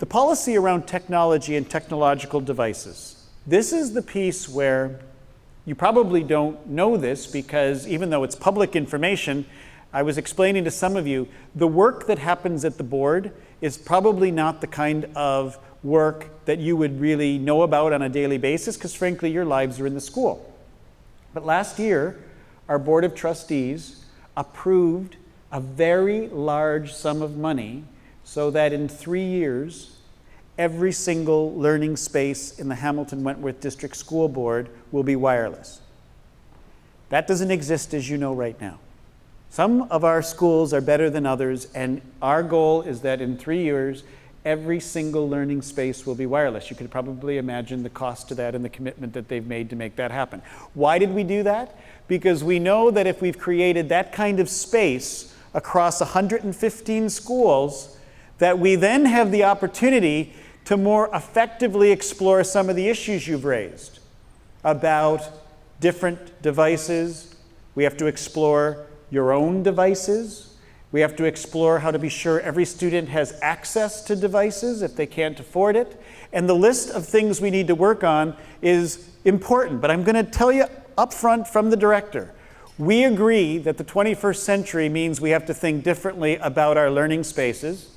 policy around technology and technological devices. This is the piece where you probably don't know this because even though it's public information, I was explaining to some of you, the work that happens at the board is probably not the kind of work that you would really know about on a daily basis because frankly your lives are in the school. But last year, our Board of Trustees approved a very large sum of money so that in 3 years, every single learning space in the Hamilton-Wentworth District School Board will be wireless. That doesn't exist, as you know, right now. Some of our schools are better than others, and our goal is that in 3 years, every single learning space will be wireless. You could probably imagine the cost to that and the commitment that they've made to make that happen. Why did we do that? Because we know that if we've created that kind of space across 115 schools, that we then have the opportunity to more effectively explore some of the issues you've raised about different devices. We have to explore your own devices. We have to explore how to be sure every student has access to devices if they can't afford it. And the list of things we need to work on is important, but I'm going to tell you up front from the director, we agree that the 21st century means we have to think differently about our learning spaces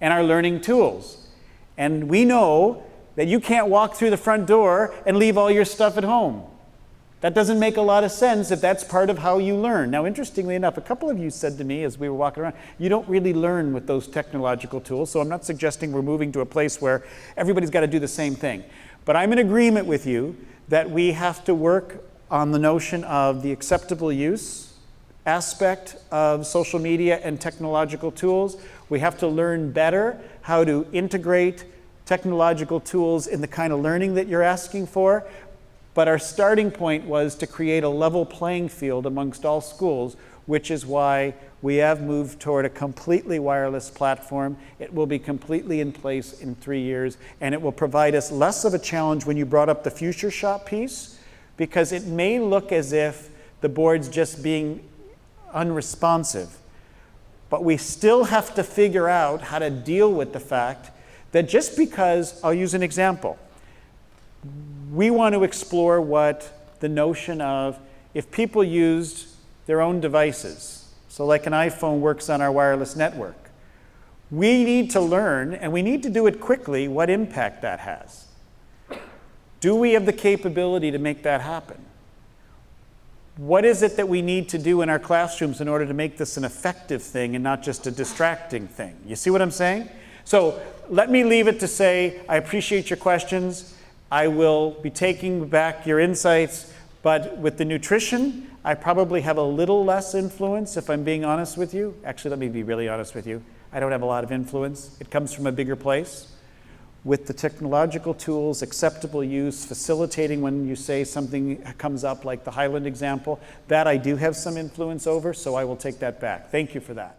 and our learning tools. And we know that you can't walk through the front door and leave all your stuff at home. That doesn't make a lot of sense if that's part of how you learn. Now, interestingly enough, a couple of you said to me as we were walking around, you don't really learn with those technological tools, so I'm not suggesting we're moving to a place where everybody's got to do the same thing. But I'm in agreement with you that we have to work on the notion of the acceptable use aspect of social media and technological tools. We have to learn better how to integrate technological tools in the kind of learning that you're asking for. But our starting point was to create a level playing field amongst all schools, which is why we have moved toward a completely wireless platform. It will be completely in place in 3 years, and it will provide us less of a challenge when you brought up the future shop piece, because it may look as if the board's just being unresponsive. But we still have to figure out how to deal with the fact that just because, I'll use an example, we want to explore what the notion of if people used their own devices, so like an iPhone works on our wireless network, we need to learn, and we need to do it quickly, what impact that has. Do we have the capability to make that happen? What is it that we need to do in our classrooms in order to make this an effective thing and not just a distracting thing? You see what I'm saying? So let me leave it to say, I appreciate your questions. I will be taking back your insights, but with the nutrition, I probably have a little less influence, if I'm being honest with you. Actually, let me be really honest with you. I don't have a lot of influence. It comes from a bigger place. With the technological tools, acceptable use, facilitating when you say something comes up like the Highland example, that I do have some influence over, so I will take that back. Thank you for that.